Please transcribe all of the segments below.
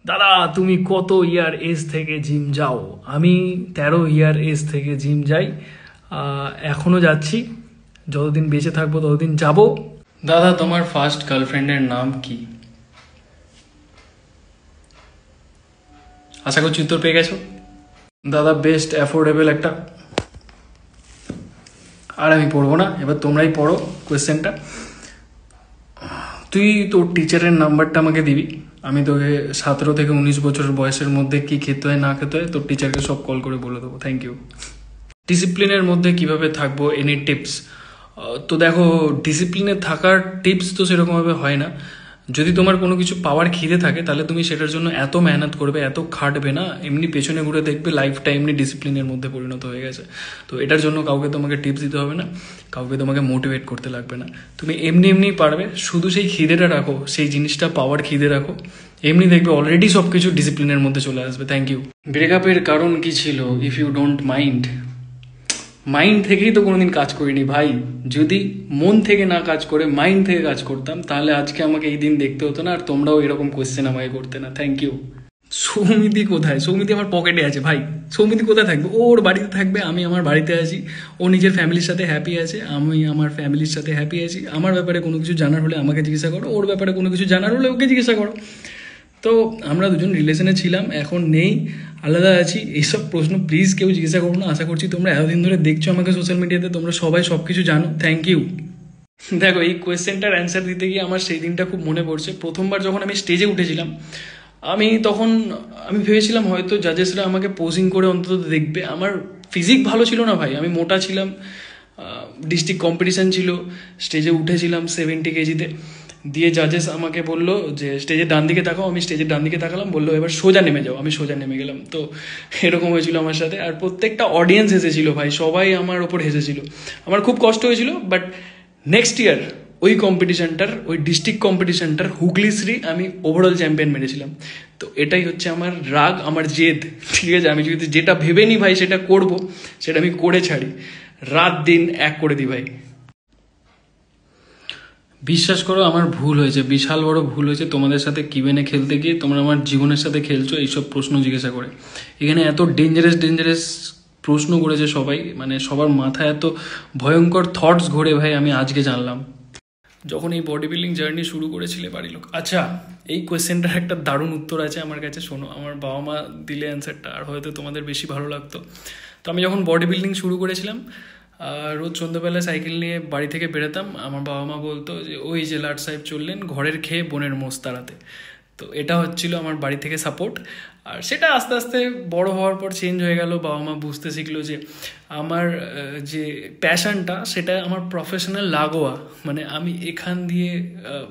দাদা তুমি কত ইয়ার এজ থেকে জিম যাও? আমি 13 ইয়ার এজ থেকে জিম যাই, এখনো যাচ্ছি। যতদিন বেঁচে থাকবো ততদিন যাব। দাদা তোমার ফার্স্ট গার্লফ্রেন্ডের নাম কি? আশা করছি উত্তর পেয়ে গেছো। দাদা বেস্ট অ্যাফোর্ডেবল একটা, আর আমি পড়বো না, এবার তোমরাই পড়ো কোয়েশ্চেনটা। তুই তোর টিচারের নাম্বারটা আমাকে দিবি, আমি তোকে 17 থেকে 19 বছর বয়সের মধ্যে কি খেতে হয় না খেতে হয় তোর টিচারকে সব কল করে বলে দেবো। Thank you. ডিসিপ্লিনের মধ্যে কিভাবে থাকবো, এনি টিপস? তো দেখো, ডিসিপ্লিনে থাকার টিপস তো সেরকমভাবে হয় না। যদি তোমার কোনো কিছু পাওয়ার খিদে থাকে তাহলে তুমি সেটার জন্য এত মেহনত করবে, এত খাটবে না, এমনি পেছনে ঘুরে দেখবে লাইফটা এমনি ডিসিপ্লিনের মধ্যে পরিণত হয়ে গেছে। তো এটার জন্য কাউকে তোমাকে টিপস দিতে হবে না, কাউকে তোমাকে মোটিভেট করতে লাগবে না, তুমি এমনি এমনি পারবে। শুধু সেই খিদেটা রাখো, সেই জিনিসটা পাওয়ার খিদে রাখো, এমনি দেখবে অলরেডি সব কিছু ডিসিপ্লিনের মধ্যে চলে আসবে। Thank you. ব্রেকআপের কারণ কি ছিল, if you don't mind? Mind থেকেই তো কোনোদিন কাজ করিনি ভাই। যদি মন থেকে না কাজ করে মাইন্ড থেকে কাজ করতাম তাহলে আজকে আমাকে এই দিন দেখতে হতো না, আর তোমরাও এরকম কোয়েশ্চেন আমাকে করতে না। Thank you. সৌমিতি কোথায়? সৌমিতি আমার পকেটে আছে ভাই। সৌমিতি কোথায় থাকবে? ওর বাড়িতে থাকবে, আমি আমার বাড়িতে আছি। ও নিজের ফ্যামিলির সাথে হ্যাপি আছে, আমি আমার ফ্যামিলির সাথে হ্যাপি আছি। আমার ব্যাপারে কোনো কিছু জানার হলে আমাকে জিজ্ঞাসা করো, ওর ব্যাপারে কোনো কিছু জানার হলে ওকে জিজ্ঞাসা করো। তো আমরা দুজন রিলেশনে ছিলাম, এখন নেই, আলাদা আছি। এইসব প্রশ্ন প্লিজ কেউ জিজ্ঞাসা করো না। আশা করছি তোমরা এতদিন ধরে দেখছো আমাকে সোশ্যাল মিডিয়াতে, তোমরা সবাই সব কিছু জানো। Thank you. দেখো, এই কোয়েশ্চেনটার অ্যান্সার দিতে গিয়ে আমার সেই দিনটা খুব মনে পড়ছে। প্রথমবার যখন আমি স্টেজে উঠেছিলাম, আমি ভেবেছিলাম হয়তো জাজেসরা আমাকে পোজিং করে অন্তত দেখবে। আমার ফিজিক ভালো ছিল না ভাই, আমি মোটা ছিলাম, ডিস্ট্রিক্ট কম্পিটিশান ছিল, স্টেজে উঠেছিলাম 70 কেজিতে। দিয়ে জাজেস আমাকে বললো যে স্টেজের ডান দিকে তাকাও, আমি স্টেজের ডান দিকে তাকালাম, বললো এবার সোজা নেমে যাও, আমি সোজা নেমে গেলাম। তো এরকম হয়েছিল আমার সাথে, আর প্রত্যেকটা অডিয়েন্স হেসেছিল ভাই, সবাই আমার ওপর হেসেছিল। আমার খুব কষ্ট হয়েছিল, বাট নেক্সট ইয়ার ওই কম্পিটিশানটার, ওই ডিস্ট্রিক্ট কম্পিটিশানটার হুগলিশ্রী আমি ওভারঅল চ্যাম্পিয়ন মেরেছিলাম। তো এটাই হচ্ছে আমার রাগ, আমার জেদ, ঠিক আছে? আমি যদি যেটা ভেবে নিই ভাই সেটা করব, সেটা আমি করে ছাড়ি, রাত দিন এক করে দিই ভাই। বিশ্বাস করো আমার ভুল হয়েছে, বিশাল বড় ভুল হয়েছে তোমাদের সাথে কিবেনে খেলতে গিয়ে। তোমরা আমার জীবনের সাথে খেলছো এইসব প্রশ্ন জিজ্ঞাসা করে। এখানে এত ডেঞ্জারাস প্রশ্ন করেছে সবাই, মানে সবার মাথায় এত ভয়ঙ্কর থটস ঘোরে ভাই, আমি আজকে জানলাম। যখন এই বডি বিল্ডিং জার্নি শুরু করেছিলে বাড়ির লোক, আচ্ছা এই কোয়েশ্চেনটার একটা দারুণ উত্তর আছে আমার কাছে, শোনো। আমার বাবা মা দিলে অ্যান্সারটা, আর হয়তো তোমাদের বেশি ভালো লাগতো। তো আমি যখন বডি বিল্ডিং শুরু করেছিলাম, রোজ সন্ধ্যাবেলায় সাইকেল নিয়ে বাড়ি থেকে বেরোতাম। আমার বাবা মা বলতো যে ওই যে লাট সাহেব চললেন ঘরের খেয়ে বোনের মোষ তাড়াতে। তো এটা হচ্ছিল আমার বাড়ি থেকে সাপোর্ট। আর সেটা আস্তে আস্তে বড় হওয়ার পর চেঞ্জ হয়ে গেল। বাবা মা বুঝতে শিখলো যে আমার যে প্যাশনটা সেটা আমার প্রফেশনাল লাগোয়া, মানে আমি এখান দিয়ে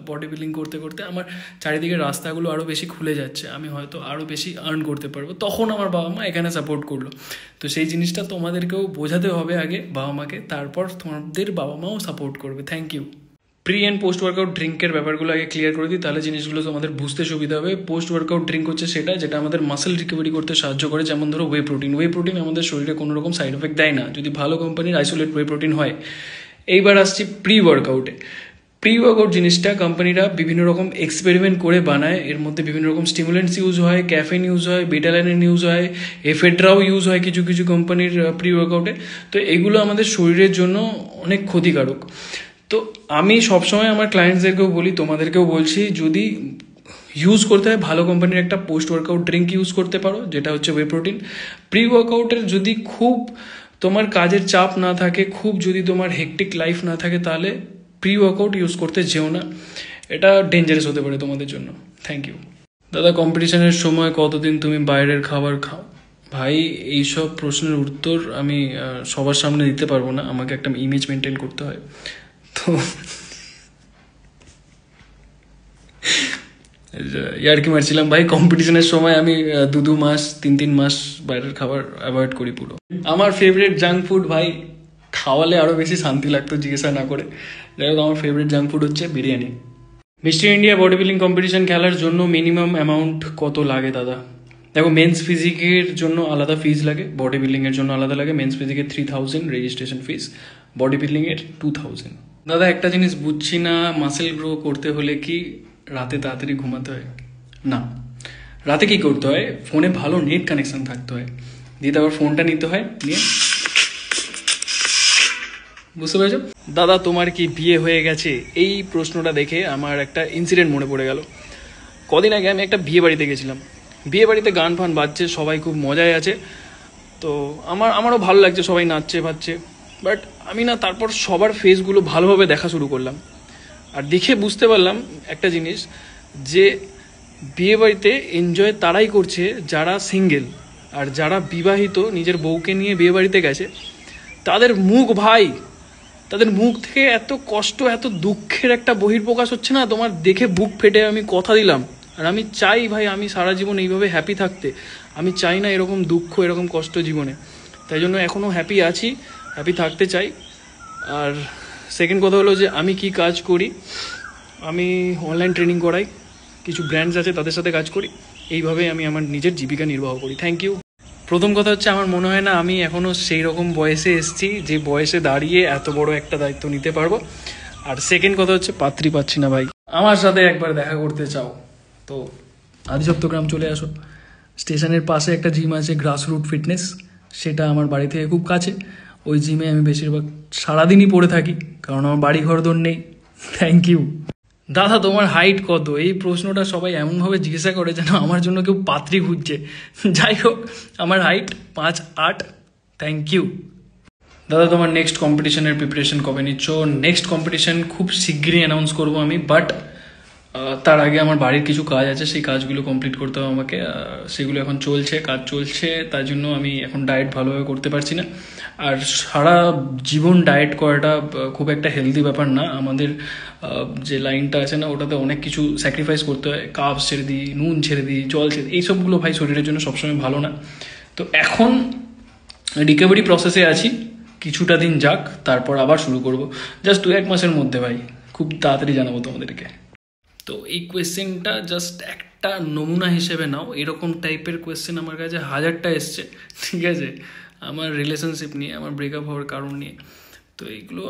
বডি বিল্ডিং করতে করতে আমার চারিদিকে রাস্তাগুলো আরও বেশি খুলে যাচ্ছে, আমি হয়তো আরও বেশি আর্ন করতে পারবো। তখন আমার বাবা মা এখানে সাপোর্ট করলো। তো সেই জিনিসটা তোমাদেরকেও বোঝাতে হবে আগে বাবা মাকে, তারপর তোমাদের বাবা মাও সাপোর্ট করবে। Thank you. Pre and post workout ড্রিঙ্কের ব্যাপারগুলো আগে ক্লিয়ার করে দিই, তাহলে জিনিসগুলো তোমাদের বুঝতে সুবিধা হবে। পোস্ট ওয়ার্কআউট ড্রিঙ্ক হচ্ছে সেটা যেটা আমাদের মাসেল রিকভারি করতে সাহায্য করে। যেমন ধরো ওয়ে প্রোটিন। ওয়ে প্রোটিন আমাদের শরীরে কোনো রকম সাইড এফেক্ট দেয় না যদি ভালো কোম্পানির আইসোলেট ওয়ে প্রোটিন হয়। এইবার আসছি প্রি ওয়ার্কআউটে। প্রি ওয়ার্কআউট জিনিসটা কোম্পানিরা বিভিন্ন রকম এক্সপেরিমেন্ট করে বানায়। এর মধ্যে বিভিন্ন রকম স্টিমুলেন্টস ইউজ হয়, ক্যাফেন ইউজ হয়, বেটালাইন ইউজ হয়, এফেড্রাও ইউজ হয় কিছু কিছু কোম্পানির প্রি ওয়ার্কআউটে। তো এগুলো আমাদের শরীরের জন্য অনেক ক্ষতিকারক। তো আমি সবসময় আমার ক্লায়েন্টসদেরকেও বলি, তোমাদেরকেও বলছি, যদি ইউজ করতে হয় ভালো কোম্পানির একটা পোস্ট ওয়ার্কআউট ড্রিঙ্ক ইউজ করতে পারো, যেটা হচ্ছে ওয়ে প্রোটিন। প্রি ওয়ার্কআউটের যদি খুব তোমার কাজের চাপ না থাকে, খুব যদি তোমার হেকটিক লাইফ না থাকে, তাহলে প্রি ওয়ার্কআউট ইউজ করতে যেও না, এটা ডেঞ্জারাস হতে পারে তোমাদের জন্য। Thank you. দাদা কম্পিটিশনের সময় কতদিন তুমি বাইরের খাবার খাও? ভাই এইসব প্রশ্নের উত্তর আমি সবার সামনে দিতে পারবো না, আমাকে একটা ইমেজ মেনটেন করতে হয়। তো ইয়ার্কি মারছিলাম ভাই। কম্পিটিশনের সময় আমি 2 মাস 3 মাস বাইরের খাবার অ্যাভয়েড করি পুরো। আমার ফেভারিট জাঙ্ক ফুড ভাই, খাওয়ালে আরও বেশি শান্তি লাগতো জিজ্ঞাসা না করে। যাই হোক, আমার ফেভারিট জাঙ্ক ফুড হচ্ছে biryani. Mister India body building competition খেলার জন্য মিনিমাম অ্যামাউন্ট কত লাগে দাদা? দেখো, মেন্স ফিজিকের জন্য আলাদা ফিজ লাগে, বডি বিল্ডিংয়ের জন্য আলাদা লাগে। মেন্স ফিজিকের 3000 রেজিস্ট্রেশন ফিস, বডি বিল্ডিংয়ের 2000। দাদা একটা জিনিস বুঝছি না, মাসেল গ্রো করতে হলে কি রাতে তাড়াতাড়ি ঘুমাতে হয়? না, রাতে কি করতে হয়, ফোনে ভালো নেট কানেকশন থাকতে হয়, দিয়ে তারপর ফোনটা নিতে হয়, নিয়ে বুঝতে পেরেছো? দাদা তোমার কি বিয়ে হয়ে গেছে? এই প্রশ্নটা দেখে আমার একটা ইনসিডেন্ট মনে পড়ে গেল। কদিন আগে আমি একটা বিয়ে বাড়িতে গেছিলাম। বিয়ে বাড়িতে গান ফান বাজছে, সবাই খুব মজায় আছে। তো আমারও ভালো লাগছে, সবাই নাচছে ফাচ্ছে। বাট আমি না তারপর সবার ফেসগুলো ভালোভাবে দেখা শুরু করলাম, আর দেখে বুঝতে পারলাম একটা জিনিস, যে বিয়ে বাড়িতে এনজয় তারাই করছে যারা সিঙ্গেল, আর যারা বিবাহিত নিজের বউকে নিয়ে বিয়ে বাড়িতে গেছে তাদের মুখ ভাই, তাদের মুখ থেকে এত কষ্ট এত দুঃখের একটা বহির্প্রকাশ হচ্ছে না, তোমার দেখে বুক ফেটে আমি কথা দিলাম। আর আমি চাই ভাই আমি সারা জীবন এইভাবে হ্যাপি থাকতে, আমি চাই না এরকম দুঃখ এরকম কষ্ট জীবনে। তাই জন্য এখনও হ্যাপি আছি, হ্যাপি থাকতে চাই। আর সেকেন্ড কথা হলো যে আমি কি কাজ করি, আমি অনলাইন ট্রেনিং করাই, কিছু ব্র্যান্ডস আছে তাদের সাথে কাজ করি, এইভাবে আমি আমার নিজের জীবিকা নির্বাহ করি। Thank you. প্রথম কথা হচ্ছে আমার মনে হয় না আমি এখনও সেই রকম বয়সে এসেছি যে বয়সে দাঁড়িয়ে এত বড় একটা দায়িত্ব নিতে পারবো। আর সেকেন্ড কথা হচ্ছে পাত্রী পাচ্ছি না ভাই। আমার সাথে একবার দেখা করতে চাও তো আদিসপ্তগ্রাম চলে আসো, স্টেশনের পাশে একটা জিম আছে গ্রাসরুট ফিটনেস, সেটা আমার বাড়ি থেকে খুব কাছে। ওই জিমে আমি বেশিরভাগ সারাদিনই পড়ে থাকি, কারণ আমার বাড়ি ঘর দৌড় নেই। Thank you. দাদা তোমার হাইট কত? এই প্রশ্নটা সবাই এমনভাবে জিজ্ঞাসা করে যেন আমার জন্য কেউ পাত্রী খুঁজছে। যাই হোক, আমার হাইট 5'8". Thank you. দাদা তোমার নেক্সট কম্পিটিশনের প্রিপারেশন কবে নিচ্ছ? নেক্সট কম্পিটিশন খুব শিগগিরই অ্যানাউন্স করবো আমি, বাট তার আগে আমার বাড়ির কিছু কাজ আছে, সেই কাজগুলো কমপ্লিট করতে হবে আমাকে। সেগুলো এখন চলছে, কাজ চলছে, তার জন্য আমি এখন ডায়েট ভালোভাবে করতে পারছি না। আর সারা জীবন ডায়েট করাটা খুব একটা হেলদি ব্যাপার না। আমাদের যে লাইনটা আছে না, ওটাতে অনেক কিছু স্যাক্রিফাইস করতে হয়, কার্বস ছেড়ে দিই, নুন ছেড়ে দিই, জল ছেড়ে দিই, এইসবগুলো ভাই শরীরের জন্য সবসময় ভালো না। তো এখন রিকভারি প্রসেসে আছি, কিছুটা দিন যাক, তারপর আবার শুরু করব, জাস্ট 2-1 মাসের মধ্যে ভাই, খুব তাড়াতাড়ি জানাবো তোমাদেরকে। তো এই কোয়েশ্চেনটা জাস্ট একটা নমুনা হিসেবে নাও, এরকম টাইপের কোয়েশ্চেন আমার কাছে 1000টা এসছে, ঠিক আছে, আমার রিলেশনশিপ নিয়ে, আমার ব্রেকআপ হওয়ার কারণ নিয়ে। তো এইগুলো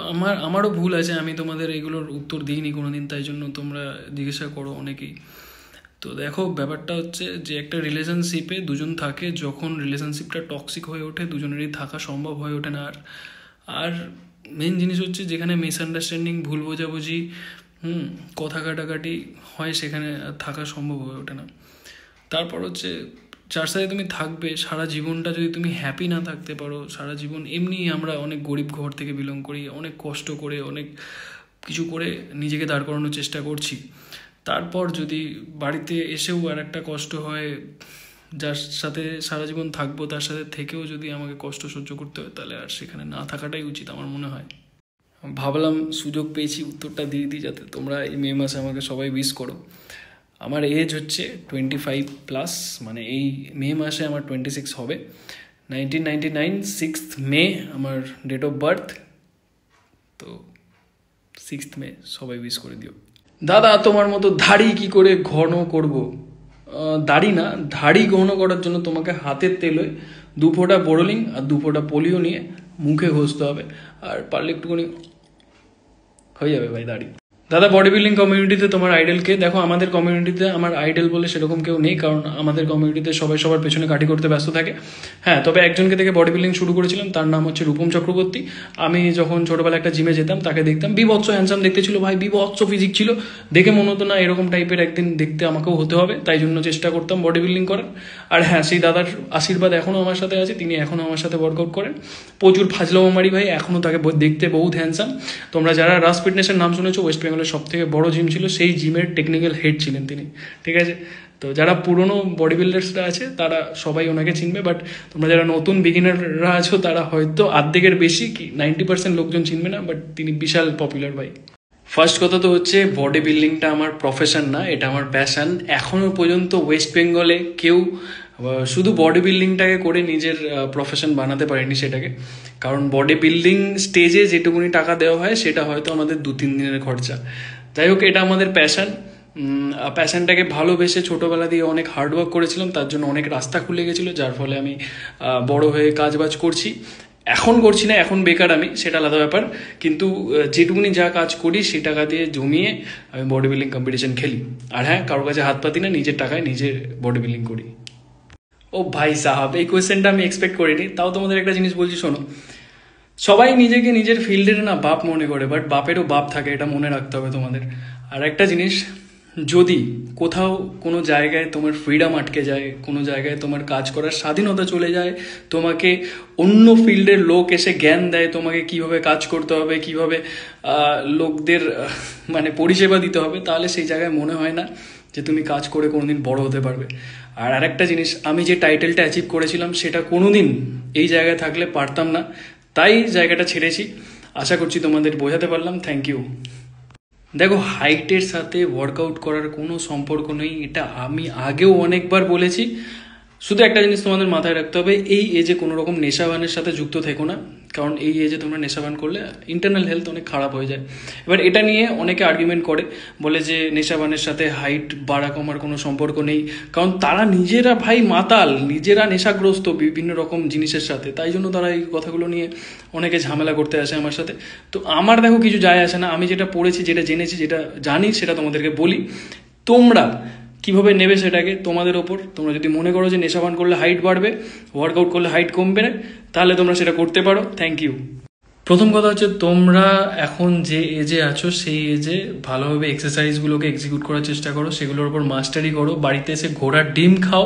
আমারও ভুল আছে, আমি তোমাদের এইগুলোর উত্তর দিইনি কোনোদিন, তাই জন্য তোমরা জিজ্ঞাসা করো অনেকেই। তো দেখো ব্যাপারটা হচ্ছে যে একটা রিলেশনশিপে দুজন থাকে, যখন রিলেশনশিপটা টক্সিক হয়ে ওঠে দুজনেরই থাকা সম্ভব হয়ে ওঠে না। আর মেন জিনিস হচ্ছে যেখানে মিসআন্ডারস্ট্যান্ডিং, ভুল বোঝাবুঝি, কথা কাটাকাটি হয়, সেখানে থাকা সম্ভব হয়ে ওঠে না। তারপর হচ্ছে যার সাথে তুমি থাকবে সারা জীবনটা, যদি তুমি হ্যাপি না থাকতে পারো সারা জীবন, এমনি আমরা অনেক গরিব ঘর থেকে বিলং করি, অনেক কষ্ট করে অনেক কিছু করে নিজেকে দাঁড় করানোর চেষ্টা করছি, তারপর যদি বাড়িতে এসেও আর একটা কষ্ট হয়, যার সাথে সারা জীবন থাকবো তার সাথে থেকেও যদি আমাকে কষ্ট সহ্য করতে হয়, তাহলে আর সেখানে না থাকাটাই উচিত আমার মনে হয়। ভাবলাম সুযোগ পেয়েছি উত্তরটা দিয়ে দিই, যাতে তোমরা এই মে মাসে আমাকে সবাই উইশ করো। আমার এজ হচ্ছে 25+, মানে এই মে মাসে আমার 26 হবে। 1999 6th মে আমার ডেট অফ বার্থ। তো 6th মে সবাই উইশ করে দিও। দাদা তোমার মতো দাড়ি কি করে ঘন করব? দাড়ি না, দাড়ি ঘন করার জন্য তোমাকে হাতের তেলে 2 ফোঁটা বোরোলিং আর 2 ফোঁটা পোলিও নিয়ে মুখে ঘষতে হবে, আর পারলে একটুখানি হয়ে যাবে ভাই দাড়ি। দাদা বডি বিল্ডিং কমিউনিটিতে তোমার আইডলকে? দেখো আমাদের কমিউনিটিতে আমার আইডল বলে সেরকম কেউ নেই, কারণ আমাদের কমিউনিটিতে সবাই সবার পেছনে কাটি করতে ব্যস্ত থাকে। হ্যাঁ, তবে একজনকে থেকে বডি বিল্ডিং শুরু করেছিলাম, তার নাম হচ্ছে রূপম চক্রবর্তী। আমি যখন ছোটবেলায় একটা জিমে যেতাম তাকে দেখতাম, বিভৎস হ্যান্ডসাম দেখতে ছিল ভাই, বিভৎস ফিজিক ছিল, দেখে মনে হতো না এরকম টাইপের একদিন দেখতে আমাকেও হতে হবে, তাই জন্য চেষ্টা করতাম বডি বিল্ডিং করার। আর হ্যাঁ, সেই দাদার আশীর্বাদ এখনও আমার সাথে আছে, তিনি এখনও আমার সাথে ওয়ার্কআউট করেন, প্রচুর ফাজলামো মারি ভাই, এখনও তাকে দেখতে বহুত হ্যান্ডসাম। তোমরা যারা রাস ফিটনেসের নাম শুনেছো, ওয়েস্ট বেঙ্গলের সব থেকে বড় জিম ছিল, সেই জিমের টেকনিক্যাল হেড ছিলেন তিনি, ঠিক আছে। তো যারা পুরনো বডি বিল্ডার্সরা আছে তারা সবাই ওনাকে চিনবে, বাট তোমরা যারা নতুন বিগিনাররা আছো তারা হয়তো অর্ধেকের বেশি কি 90% লোকজন চিনবে না, বাট তিনি বিশাল পপুলার ভাই। ফার্স্ট কথা তো হচ্ছে বডি বিল্ডিংটা আমার প্রফেশন না, এটা আমার প্যাশন। এখনও পর্যন্ত ওয়েস্ট বেঙ্গলে কেউ শুধু বডি বিল্ডিংটাকে করে নিজের প্রফেশন বানাতে পারেনি সেটাকে, কারণ বডি বিল্ডিং স্টেজে যেটুকুনি টাকা দেওয়া হয় সেটা হয়তো আমাদের 2-3 দিনের খরচা। যাই হোক, এটা আমাদের প্যাশন। প্যাশনটাকে ভালোবেসে ছোটোবেলা দিয়ে অনেক হার্ডওয়ার্ক করেছিলাম, তার জন্য অনেক রাস্তা খুলে গেছিলো, যার ফলে আমি বড় হয়ে কাজবাজ করছি। এখন করছি না, এখন বেকার আমি, সেটা আলাদা ব্যাপার। কিন্তু যেটুকুনি যা কাজ করি সেই টাকা দিয়ে জমিয়ে আমি বডি বিল্ডিং কম্পিটিশন খেলি। আর হ্যাঁ, কারোর কাছে হাত পাতি না, নিজের টাকায় নিজে বডি বিল্ডিং করি। ও ভাই সাহাব, এই কোয়েশ্চেনটা আমি এক্সপেক্ট করিনি। তাও তোমাদের একটা জিনিস বলছি, শোনো। সবাই নিজেকে নিজের ফিল্ডের না বাপ মনে করে, বাট বাপেরও বাপ থাকে, এটা মনে রাখতে হবে তোমাদের। আর একটা জিনিস, যদি কোথাও কোনো জায়গায় তোমার ফ্রিডম আটকে যায়, কোনো জায়গায় তোমার কাজ করার স্বাধীনতা চলে যায়, তোমাকে অন্য ফিল্ডের লোক এসে জ্ঞান দেয় তোমাকে কিভাবে কাজ করতে হবে, কিভাবে লোকদের মানে পরিষেবা দিতে হবে, তাহলে সেই জায়গায় মনে হয় না যে তুমি কাজ করে কোনোদিন বড় হতে পারবে। আর আরেকটা জিনিস, আমি যে টাইটেলটা অ্যাচিভ করেছিলাম সেটা কোনোদিন এই জায়গায় থাকলে পারতাম না, তাই জায়গাটা ছেড়েছি। আশা করছি তোমাদের বোঝাতে পারলাম। Thank you. দেখো, হাইটের সাথে ওয়ার্কআউট করার কোনো সম্পর্ক নেই, এটা আমি আগেও অনেকবার বলেছি। শুধু একটা জিনিস তোমাদের মাথায় রাখতে হবে, এই এজে কোনো রকম নেশাবানের সাথে যুক্ত থেকো না, কারণ এই এজে তোমরা নেশাবান করলে ইন্টারনাল হেলথ অনেক খারাপ হয়ে যায়। এবার এটা নিয়ে অনেকে আর্গুমেন্ট করে, বলে যে নেশাবানের সাথে হাইট বাড়া কমার কোনো সম্পর্ক নেই, কারণ তারা নিজেরা ভাই মাতাল, নিজেরা নেশাগ্রস্ত বিভিন্ন রকম জিনিসের সাথে, তাই জন্য তারা এই কথাগুলো নিয়ে অনেকে ঝামেলা করতে আসে আমার সাথে। তো আমার দেখো কিছু যায় আসে না, আমি যেটা পড়েছি, যেটা জেনেছি, যেটা জানি সেটা তোমাদেরকে বলি। তোমরা কিভাবে নেবে সেটাকে তোমাদের ওপর। তোমরা যদি মনে করো যে নেশাপান করলে হাইট বাড়বে, ওয়ার্কআউট করলে হাইট কমবে না, তাহলে তোমরা সেটা করতে পারো। Thank you. প্রথম কথা হচ্ছে, তোমরা এখন যে এজে আছো সেই এজে ভালোভাবে এক্সারসাইজগুলোকে এক্সিকিউট করার চেষ্টা করো, সেগুলোর উপর মাস্টারি করো। বাড়িতে এসে ঘোড়ার ডিম খাও,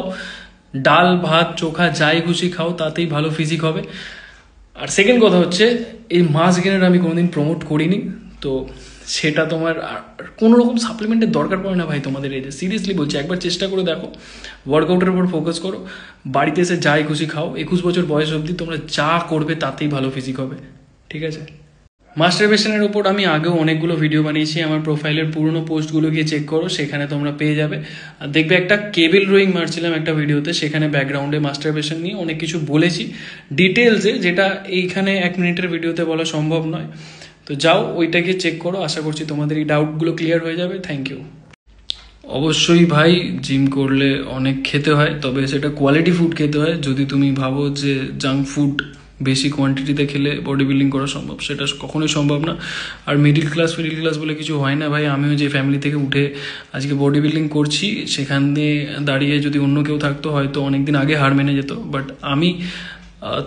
ডাল ভাত চোখা যাই খুশি খাও, তাতেই ভালো ফিজিক হবে। আর সেকেন্ড কথা হচ্ছে, এই মাস গেনের আমি কোনোদিন প্রমোট করিনি, তো সেটা তোমার কোনো রকম সাপ্লিমেন্টের দরকার পড়ে না ভাই তোমাদের এজে। সিরিয়াসলি বলছি, একবার চেষ্টা করে দেখো, ওয়ার্কআউটের উপর ফোকাস করো, বাড়িতে এসে যাই খুশি খাও। 21 বছর বয়স অবধি তোমরা যা করবে তাতেই ভালো ফিজিক হবে, ঠিক আছে? মাস্টারবেশনের ওপর আমি আগেও অনেকগুলো ভিডিও বানিয়েছি, আমার প্রোফাইলের পুরনো পোস্টগুলো গিয়ে চেক করো, সেখানে তোমরা পেয়ে যাবে। আর দেখবে একটা কেবল রোয়িং মারছিলাম একটা ভিডিওতে, সেখানে ব্যাকগ্রাউন্ডে মাস্টারবেশন নিয়ে অনেক কিছু বলেছি ডিটেলসে, যেটা এইখানে 1 মিনিটের ভিডিওতে বলা সম্ভব নয়। তো যাও, ওইটা গিয়ে চেক করো। আশা করছি তোমাদের এই ডাউটগুলো ক্লিয়ার হয়ে যাবে। Thank you. অবশ্যই ভাই, জিম করলে অনেক খেতে হয়, তবে সেটা কোয়ালিটি ফুড খেতে হয়। যদি তুমি ভাবো যে জাঙ্ক ফুড বেশি কোয়ান্টিটিতে খেলে বডি বিল্ডিং করা সম্ভব, সেটা কখনোই সম্ভব না। আর মিডিল ক্লাস বলে কিছু হয় না ভাই। আমিও যে ফ্যামিলি থেকে উঠে আজকে বডি বিল্ডিং করছি, সেখান দিয়ে দাঁড়িয়ে যদি অন্য কেউ থাকতো হয়তো অনেকদিন আগে হার মেনে যেত, বাট আমি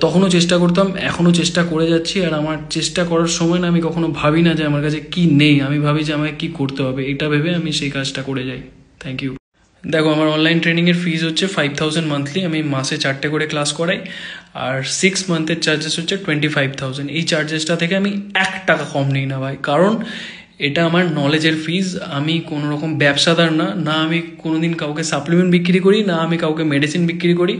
তখনও চেষ্টা করতাম, এখনও চেষ্টা করে যাচ্ছি। আর আমার চেষ্টা করার সময় না আমি কখনো ভাবি না যে আমার কাছে কি নেই, আমি ভাবি যে আমাকে কি করতে হবে, এটা ভেবে আমি সেই কাজটা করে যাই। Thank you. দেখো, আমার অনলাইন ট্রেনিংয়ের ফিজ হচ্ছে 5000 মান্থলি, আমি মাসে 4টে করে ক্লাস করাই। আর 6 মান্থের চার্জেস হচ্ছে 25,000। এই চার্জেসটা থেকে আমি 1 টাকা কম নিই না ভাই, কারণ এটা আমার নলেজের ফিজ। আমি কোনো রকম ব্যবসাদার না, না আমি কোনোদিন কাউকে সাপ্লিমেন্ট বিক্রি করি, না আমি কাউকে মেডিসিন বিক্রি করি।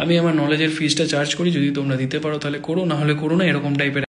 আমি আমার নলেজের ফিজটা চার্জ করি। যদি তোমরা দিতে পারো তাহলে করো, না হলে করো না, এরকম টাইপের।